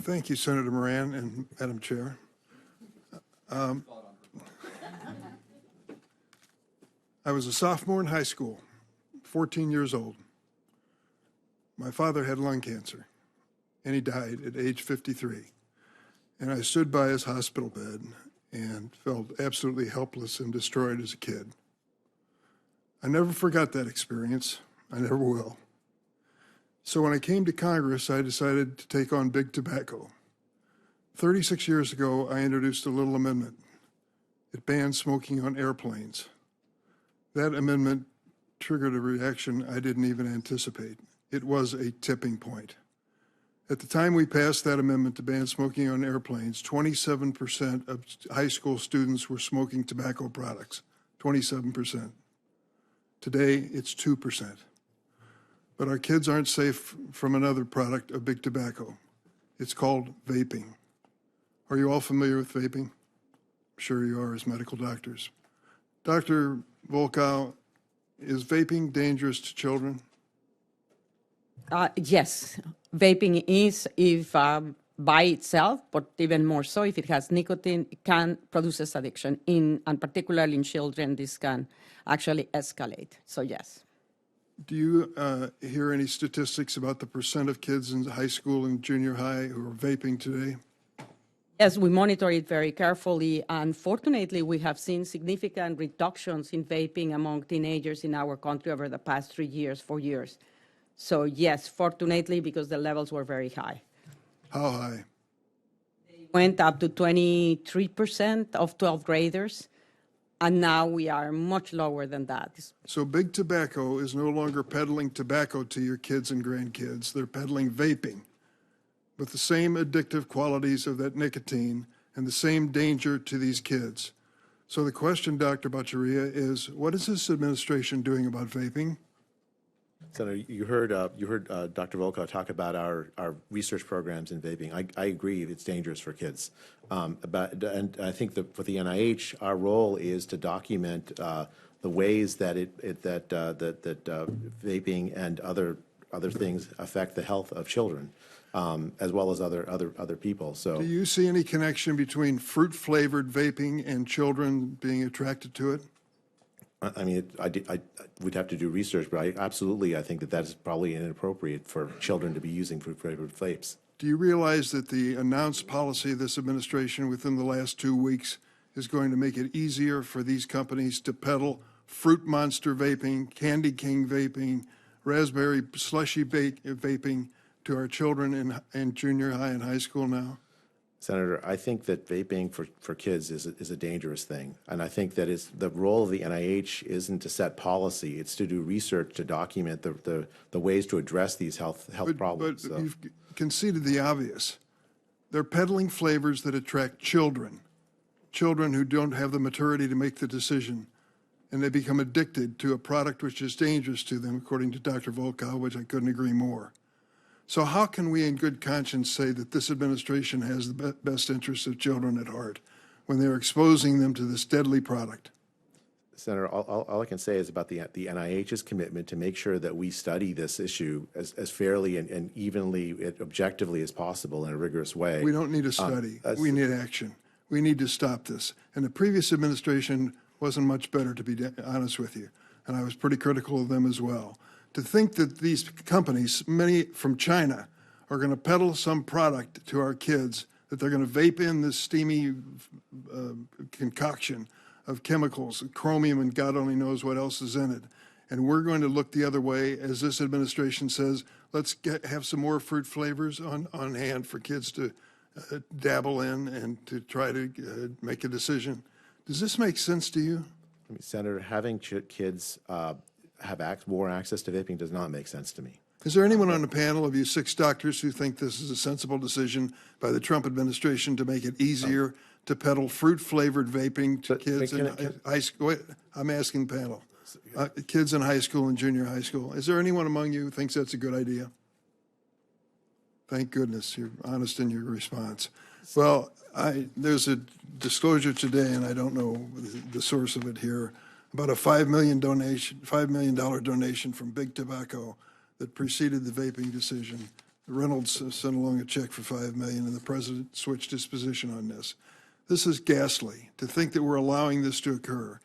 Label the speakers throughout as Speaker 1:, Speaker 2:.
Speaker 1: Thank you, Senator Moran and Madam Chair. I was a sophomore in high school, 14 years old. My father had lung cancer, and he died at age 53. And I stood by his hospital bed and felt absolutely helpless and destroyed as a kid. I never forgot that experience. I never will. So when I came to Congress, I decided to take on big tobacco. 36 years ago, I introduced a little amendment. It banned smoking on airplanes. That amendment triggered a reaction I didn't even anticipate. It was a tipping point. At the time we passed that amendment to ban smoking on airplanes, 27% of high school students were smoking tobacco products, 27%. Today, it's 2%. But our kids aren't safe from another product of big tobacco. It's called vaping. Are you all familiar with vaping? I'm sure you are as medical doctors. Dr. Volkow, is vaping dangerous to children?
Speaker 2: Yes, vaping is, if by itself, but even more so if it has nicotine, it can produces addiction. And particularly in children, this can actually escalate. So yes.
Speaker 1: Do you hear any statistics about the percent of kids in high school and junior high who are vaping today?
Speaker 2: Yes, we monitor it very carefully. Unfortunately, we have seen significant reductions in vaping among teenagers in our country over the past 3 years, 4 years. So yes, fortunately, because the levels were very high.
Speaker 1: How high?
Speaker 2: They went up to 23% of 12th graders, and now we are much lower than that.
Speaker 1: So big tobacco is no longer peddling tobacco to your kids and grandkids. They're peddling vaping with the same addictive qualities of that nicotine and the same danger to these kids. So the question, Dr. Baccaria, is what is this administration doing about vaping?
Speaker 3: Senator, you heard Dr. Volkow talk about our research programs in vaping. I agree it's dangerous for kids. And I think that for the NIH, our role is to document the ways that vaping and other things affect the health of children, as well as other people. So,
Speaker 1: do you see any connection between fruit-flavored vaping and children being attracted to it?
Speaker 3: I mean, we'd have to do research, but I think that is probably inappropriate for children to be using fruit-flavored vapes.
Speaker 1: Do you realize that the announced policy of this administration within the last 2 weeks is going to make it easier for these companies to peddle Fruit Monster vaping, Candy King vaping, Raspberry Slushy vaping to our children in junior high and high school now?
Speaker 3: Senator, I think that vaping for kids is a dangerous thing. And I think that the role of the NIH isn't to set policy, it's to do research to document the ways to address these health problems.
Speaker 1: But you've conceded the obvious. They're peddling flavors that attract children who don't have the maturity to make the decision, and they become addicted to a product which is dangerous to them, according to Dr. Volkow, which I couldn't agree more. So how can we in good conscience say that this administration has the best interests of children at heart when they're exposing them to this deadly product?
Speaker 3: Senator, all I can say is about the NIH's commitment to make sure that we study this issue as fairly and evenly, objectively as possible in a rigorous way.
Speaker 1: We don't need a study. We need action. We need to stop this. And the previous administration wasn't much better, to be honest with you. And I was pretty critical of them as well. To think that these companies, many from China, are going to peddle some product to our kids, that they're going to vape in this steamy concoction of chemicals, chromium, and God only knows what else is in it. And we're going to look the other way, as this administration says, let's have some more fruit flavors on hand for kids to dabble in and to try to make a decision. Does this make sense to you?
Speaker 3: I mean, Senator, having kids have more access to vaping does not make sense to me.
Speaker 1: Is there anyone on the panel of you 6 doctors who think this is a sensible decision by the Trump administration to make it easier to peddle fruit-flavored vaping to kids in high school? Wait, I'm asking the panel. Kids in high school and junior high school. Is there anyone among you who thinks that's a good idea? Thank goodness you're honest in your response. Well, there's a disclosure today, and I don't know the source of it here, about a $5 million donation from Big Tobacco that preceded the vaping decision. Reynolds sent along a check for $5 million, and the president switched his position on this. This is ghastly to think that we're allowing this to occur.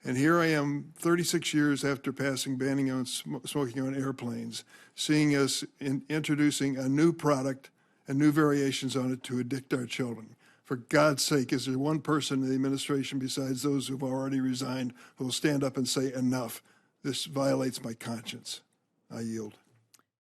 Speaker 1: And here I am, 36 years after passing banning on smoking on airplanes, seeing us introducing a new product and new variations on it to addict our children. For God's sake, is there one person in the administration besides those who've already resigned who will stand up and say, enough? This violates my conscience. I yield.